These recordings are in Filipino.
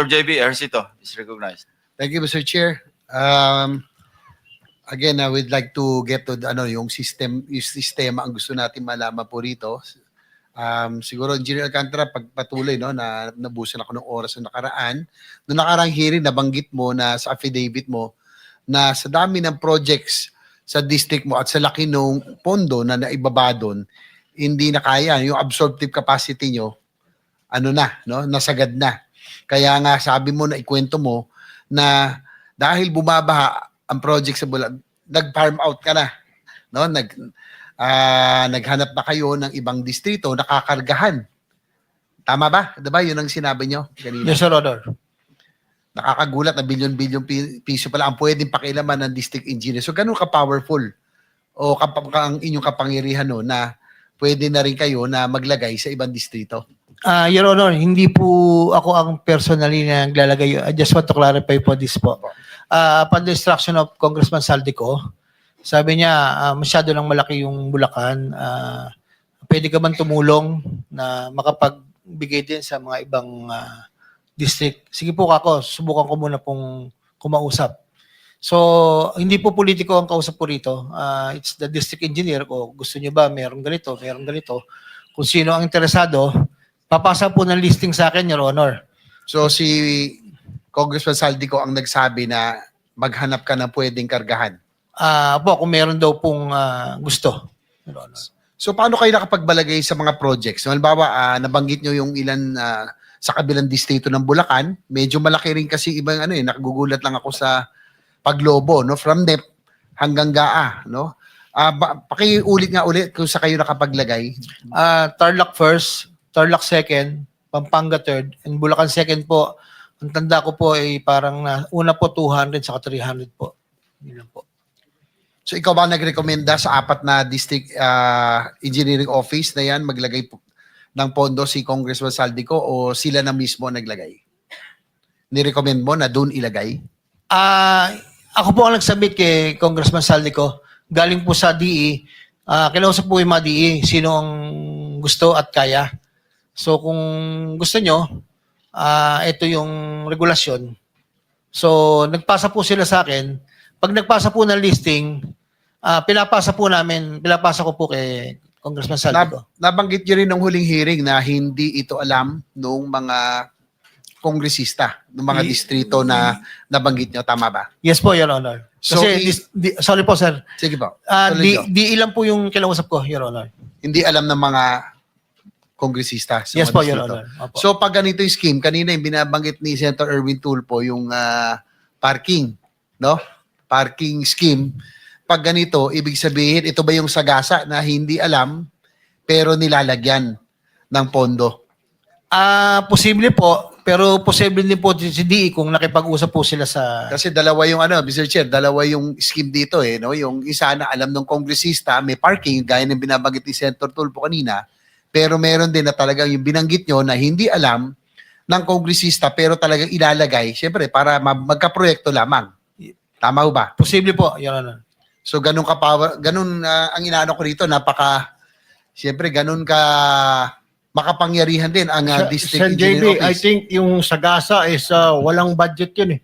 JB Ercito is recognized. Thank you, Mr. Chair. Again, I would like to get to yung sistema ang gusto natin malaman po rito. Siguro, Engineer Alcantara, pagpatuloy, no, na nabusan ako ng oras na nakaraan. Noong nakarang hearing, nabanggit mo na sa affidavit mo na sa dami ng projects sa district mo at sa laki ng pondo na naibaba doon, hindi na kaya. Yung absorptive capacity nyo, nasagad na. Kaya nga sabi mo na ikwento mo na dahil bumabaha ang project sa Bulag, nag-farm out ka na. No? Naghanap na kayo ng ibang distrito na kakargahan. Tama ba? Diba? Yun ang sinabi nyo kanina. Yes, Sir Honor. Nakakagulat na bilyon-bilyon piso pala ang pwedeng pakialaman ng district engineer. So, ganun ka-powerful o ang inyong kapangyarihan no, na pwede na rin kayo na maglagay sa ibang distrito? Your Honor, hindi po ako ang personally na naglalagay. I just want to clarify po this po. Upon the instruction of Congressman Saldico, sabi niya, masyado lang malaki yung Bulacan. Pwede ka man tumulong na makapagbigay din sa mga ibang district? Sige po ako, subukan ko muna pong kumausap. So, hindi po politiko ang kausap po rito. It's the district engineer ko. Gusto niyo ba merong ganito, merong ganito. Kung sino ang interesado, papasa po ng listing sa akin, Your Honor. So si Congressman Saldico ang nagsabi na maghanap ka ng pwedeng kargahan? Kung meron daw pong gusto, Your Honor. So paano kayo nakapagbalagay sa mga projects? Halimbawa, nabanggit nyo yung ilan sa kabilang distrito ng Bulacan. Medyo malaki rin kasi ibang nakagugulat lang ako sa Paglobo, no? From NEP hanggang GAA, no? Pakiulit nga ulit kung sa kayo nakapaglagay. Tarlac first, Tarlac second, Pampanga third, and Bulacan second po. Ang tanda ko po ay parang una po 200 saka 300 po. Yun lang po. So ikaw ba nagrekomenda sa apat na district engineering office na yan maglagay ng pondo si Congressman Saldico o sila na mismo naglagay? Nirecommend mo na doon ilagay? Ako po ang nagsabit kay Congressman Saldico. Galing po sa DE. Kinausap po yung mga DE. Sino ang gusto at kaya. So kung gusto nyo, ito yung regulasyon. So nagpasa po sila sa akin. Pag nagpasa po ng listing, pinapasa ko po kay Congressman Saldico. Nabanggit nyo rin ng huling hearing na hindi ito alam nung mga kongresista, ng mga distrito na nabanggit nyo. Tama ba? Yes po, Your Honor. So, sorry po, sir. Sige po. Di ilan po yung kinausap ko, Your Honor. Hindi alam ng mga kongresista. Yes po, Your Honor. Opo. So pag ganito yung scheme, kanina yung binabanggit ni Senator Erwin Tulfo, yung parking, no? Parking scheme. Pag ganito, ibig sabihin, ito ba yung sagasa na hindi alam pero nilalagyan ng pondo? Posible po, pero posible din po si DE kung nakipag-usap po sila sa... Kasi dalawa yung Mr. Chair, dalawa yung scheme dito no? Yung isa na alam ng kongresista, may parking, gaya ng binabanggit ni Senator Tulfo kanina, pero meron din na talagang yung binanggit nyo na hindi alam ng kongresista pero talagang ilalagay, syempre, para magka-proyekto lamang. Tama ho ba? Posible po, Your Honor. So ganun ang inaano ko rito, syempre ganun ka makapangyarihan din ang district Sir engineer JB, office. I think yung sagasa is walang budget yun eh.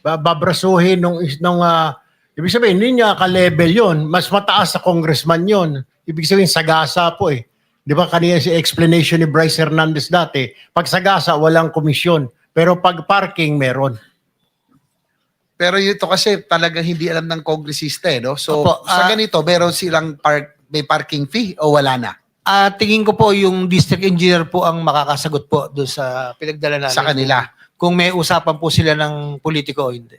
Babrasuhin ibig sabihin, hindi niya ka-level yun. Mas mataas sa congressman yun. Ibig sabihin, sagasa po eh. Di ba kanina si explanation ni Bryce Hernandez dati, pag sagasa, walang komisyon. Pero pag parking, meron. Pero ito kasi talagang hindi alam ng kongresista no? So Opo, sa ganito, meron silang may parking fee o wala na? Tingin ko po yung district engineer po ang makakasagot po doon sa pinagdala namin. Sa kanila. Kung may usapan po sila ng politiko o hindi.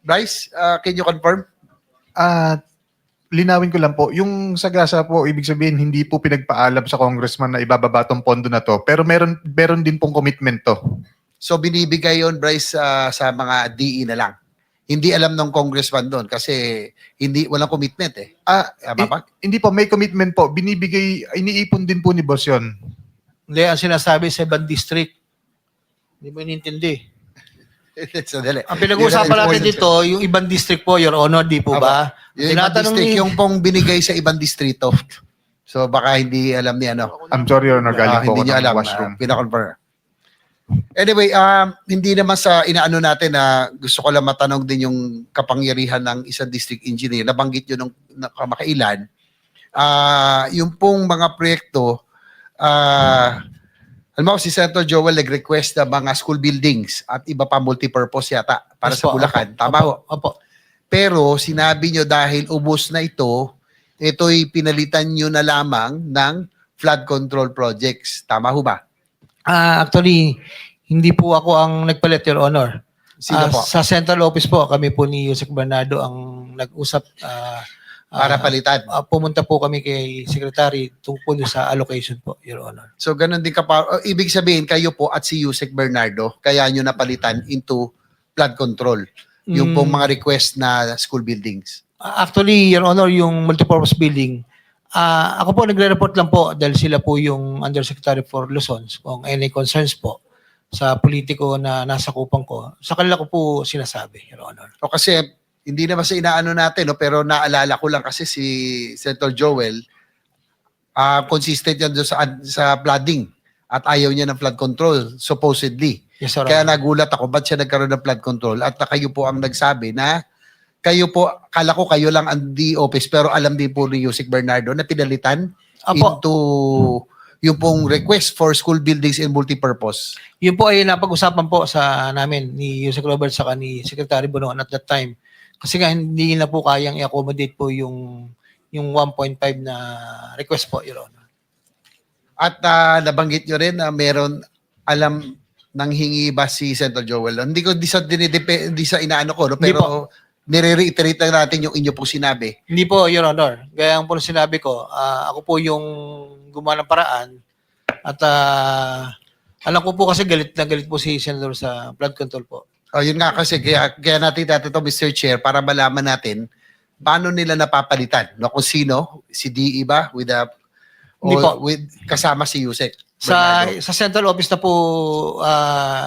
Bryce, can you confirm? Linawin ko lang po, yung sagasa po, ibig sabihin, hindi po pinagpaalam sa congressman na ibababa tong pondo na to. Pero meron din pong commitment to. So binibigay yon Bryce, sa mga DE na lang. Hindi alam ng congressman doon kasi walang commitment eh. Tama ba? Hindi po, may commitment po. Binibigay, iniipon din po ni boss yun. Hindi, ang sinasabi sa ibang district. Hindi mo inintindi. Sandali. Ang pinag-uusapan natin dito, yung ibang district po, Your Honor, di po ba? Yung ibang district, yung pong binigay sa ibang distrito. So baka hindi alam ni I'm sorry, Your Honor, galing po hindi ako niyo ng alam. washroom. Pinakonfirm. Anyway, hindi naman sa inaano natin na gusto ko lang matanong din yung kapangyarihan ng isang district engineer. Nabanggit nyo nung kamakailan. Yung pong mga proyekto, alam mo, si Senator Joel nag-request na mga school buildings at iba pa multipurpose yata para Yes sa po, Bulacan. opo, Tama ho? Opo. Pero sinabi nyo dahil ubos na ito'y pinalitan nyo na lamang ng flood control projects. Tama ho ba? Actually, hindi po ako ang nagpalit, Your Honor. Sino po? Sa central office po, kami po ni Yusek Bernardo ang nag-usap. Para palitan. Pumunta po kami kay Secretary tungkol sa allocation po, Your Honor. So ganun din ibig sabihin kayo po at si Yusek Bernardo kaya nyo napalitan into flood control. Yung pong mga request na school buildings. Actually, Your Honor, yung multipurpose building, ako po nagre-report lang po dahil sila po yung Undersecretary for Luzon kung any concerns po sa politiko na nasa kupang ko. Sa kanila ko po sinasabi, Your Honor. O kasi hindi naman sa inaano natin, no? Pero naalala ko lang kasi si Senator Joel, consistent yan doon sa flooding at ayaw niya ng flood control, supposedly. Yes, Your Kaya Honor. nagulat ako, ba't siya nagkaroon ng flood control? At kayo po ang nagsabi na kayo po, kala ko kayo lang ang office pero alam din po ni Yusek Bernardo na pinalitan Apo. into yung pong request for school buildings and multipurpose. Yun po ay napag-usapan po sa namin ni Yusek Robert saka ni Secretary Bonoan at that time. Kasi nga hindi na po kayang i-accommodate po yung 1.5 na request po, Your Honor. At nabanggit nyo rin na meron alam nang hingi ba si Senator Joel? Hindi sa inaano ko, no? Hindi Pero nire-reiterate lang natin yung inyo pong sinabi. Hindi po, Your Honor. Gaya ang po sinabi ko, ako po yung gumawa ng paraan at alam ko po kasi galit na galit po si Senator sa flood control po. Yun nga kasi, kaya natin ito, Mr. Chair, para malaman natin paano nila napapalitan. No? Kung sino, si DE ba? Hindi po. Kasama si Yusek Sa Bernardo. central office na po,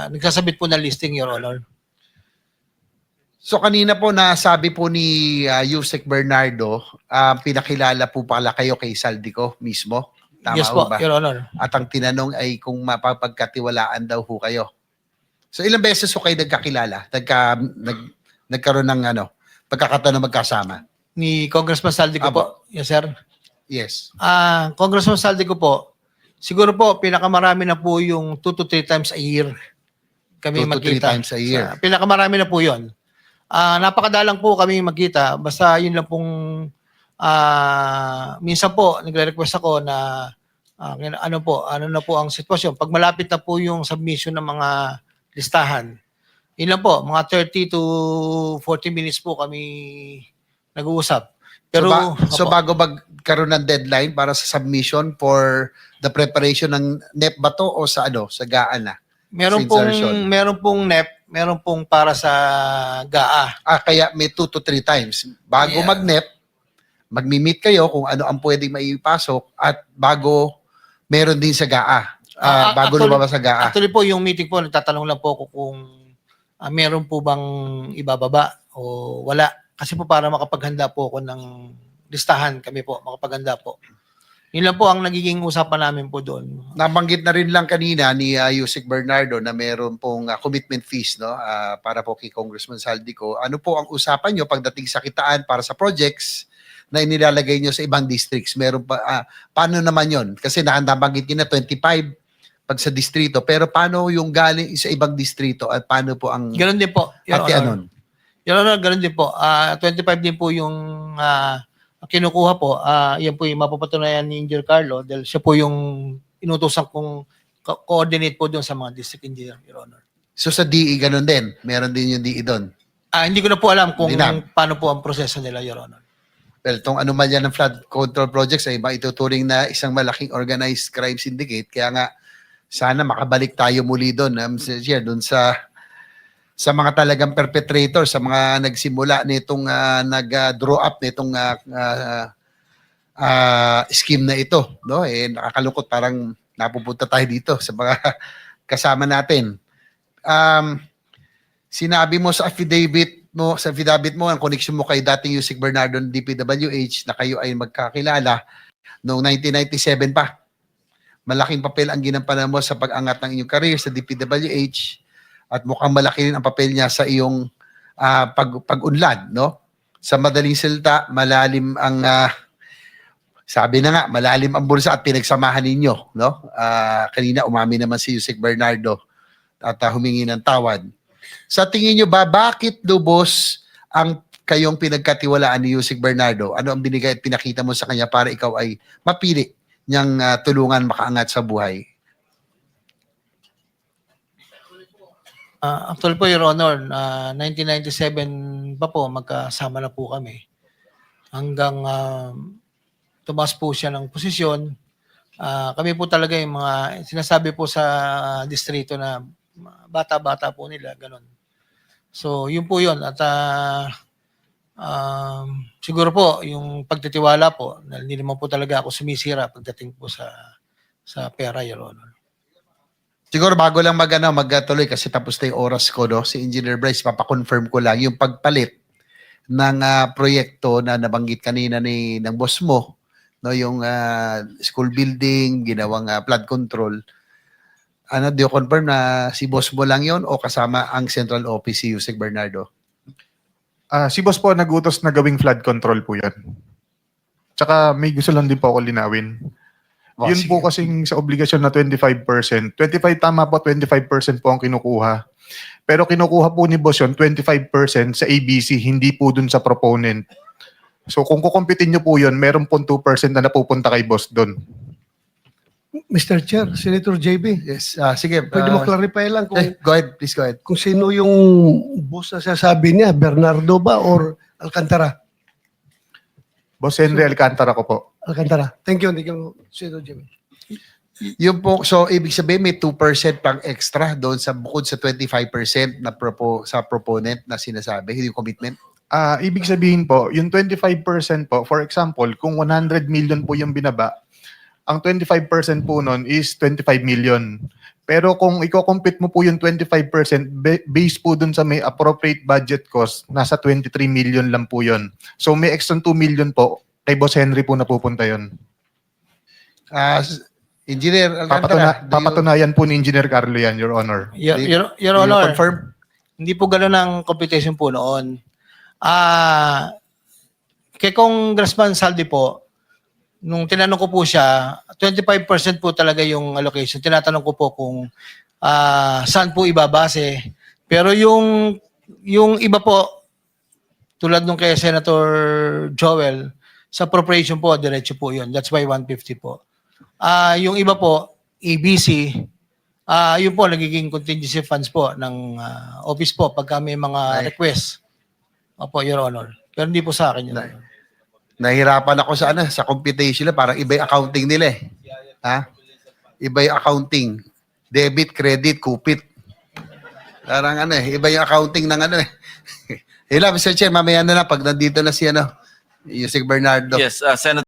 nagsasabit po ng listing, Your Honor. So kanina po nasabi po ni Yusek Bernardo, pinakilala po pala kayo kay Saldico mismo. Tama Yes ho po, ba? Your Honor. At ang tinanong ay kung mapapagkatiwalaan daw ho kayo. So ilang beses ho kayo nagkakilala? Nagkaroon ng pagkakataon na magkasama? Ni Congressman Saldico po. Yes, sir. Yes. Congressman Saldico po, siguro po, pinakamarami na po yung 2 to 3 times a year kami 2 to 3 magkita. times a year. Pinakamarami na po yun. Napakadalang po kami magkita. Basta yun lang pong minsan po, nagre-request ako na ano na po ang sitwasyon. Pag malapit na po yung submission ng mga listahan, yun lang po, mga 30 to 40 minutes po kami nag-uusap. Pero, so bago magkaroon ng deadline para sa submission for the preparation ng NEP ba to o sa GAA na? meron pong NEP, meron pong para sa GAA. Kaya may 2 to 3 times. Bago Yeah. mag-NEP, magmi-meet kayo kung ano ang pwedeng maipasok at bago meron din sa GAA. Bago lumabas sa GAA. Actually po, yung meeting po, nagtatanong lang po ako kung meron po bang ibababa o wala. Kasi po para makapaghanda po ako ng listahan kami po, makapaghanda po. Yun lang po ang nagiging usapan namin po doon. Nabanggit na rin lang kanina ni Yusek Bernardo na meron pong commitment fees para po kay Congressman Saldico. Ano po ang usapan nyo pagdating sa kitaan para sa projects na inilalagay nyo sa ibang districts? Meron pa, paano naman yon? Kasi nabanggit nyo na 25 pag sa distrito. Pero paano yung galing sa ibang distrito at paano po ang Ganun din po. Your ate Honor. anon? Your Honor, ganun din po. 25 din po yung kinukuha po. Yan po yung mapapatunayan ni Engineer Carlo dahil siya po yung inutusan kong coordinate po doon sa mga district engineer, Your Honor. So sa DE ganun din? Meron din yung DE doon? Hindi ko na po alam kung Hindi na. paano po ang proseso nila, Your Honor. Well, itong anomalya ng flood control projects ay maituturing na isang malaking organized crime syndicate. Kaya nga, sana makabalik tayo muli doon, Mr. Chair, doon sa mga talagang perpetrator, sa mga nagsimula nitong nag-draw up nitong scheme na ito. No? Nakakalungkot, parang napupunta tayo dito sa mga kasama natin. Sinabi mo sa affidavit mo, ang connection mo kay dating Yusek Bernardo ng DPWH na kayo ay magkakilala noong 1997 pa. malaking papel ang ginampanan mo sa pag-angat ng inyong career sa DPWH at mukhang malaki rin ang papel niya sa iyong pag-unlad, no? Sa madaling salita, malalim ang sabi na nga, malalim ang bulsa at pinagsamahan ninyo, no? Kanina umamin naman si Yusek Bernardo at humingi ng tawad. Sa tingin niyo ba, bakit lubos ang kayong pinagkatiwalaan ni Yusek Bernardo? Ano ang binigay at pinakita mo sa kanya para ikaw ay mapili niyang tulungan makaangat sa buhay? Actually po, Your Honor, 1997 pa po, magkasama na po kami. Hanggang tumaas po siya ng posisyon. Kami po talaga yung mga sinasabi po sa distrito na bata-bata po nila, ganun. So, yun po yun. At siguro po, yung pagtitiwala po, hindi naman po talaga ako sumisira pagdating po sa pera, Your Honor. Siguro bago lang magtuloy kasi tapos na yung oras ko, no? Si Engineer Bryce, papakonfirm ko lang yung pagpalit ng proyekto na nabanggit kanina ng boss mo, no? Yung school building, ginawang flood control. Do you confirm na si boss mo lang yon o kasama ang central office si Yusek Bernardo? Si boss po nagutos na gawing flood control po yan. Tsaka may gusto lang din po ako linawin. Yun Sige. po kasing sa obligasyon na 25%. 25 po, 25% po ang kinukuha. Pero kinukuha po ni boss yun, 25% sa ABC, hindi po dun sa proponent. So kung kukumpitin nyo po yun, meron po 2% na napupunta kay boss dun. Mr. Chair, Senator JB, Yes, sige. pwede mo clarify lang Go ahead, please go ahead. kung sino yung boss na sasabi niya, Bernardo ba or Alcantara? Boss Henry Alcantara ko po. Alcantara. Thank you, Senator JB. Yung po, so ibig sabihin may 2% pang extra doon sa bukod sa 25% na sa proponent na sinasabi, yung commitment. Ibig sabihin po, yung 25% po, for example, kung 100 million po yung binaba, ang 25% po nun is 25 million. Pero kung i-compute mo po yung 25%, based po dun sa may appropriate budget cost, nasa 23 million lang po yun. So may extra 2 million po, kay Boss Henry po napupunta yun. Engineer Alcantara, Papatunayan po ni Engineer Carlo yan, Your Honor. Your do you Honor, confirm? hindi po gano'n ang computation po noon. Kay Congressman Saldi po, nung tinanong ko po siya, 25% po talaga yung allocation. Tinatanong ko po kung saan po ibabase. Pero yung iba po, tulad nung kay Senator Joel, sa appropriation po, diretso po yun. That's why 150 po. Yung iba po, ABC, yun po, nagiging contingency funds po ng office po pagka may mga Ay. request. Opo, Your Honor. Pero hindi po sa akin yun. Nay. Nahirapan ako sa computation na parang iba yung accounting nila eh. Ha? Iba yung accounting. Debit, credit, kupit. Parang iba yung accounting ng Mr. Chair, mamaya na lang pag nandito na si Yusek Bernardo. Yes, Senator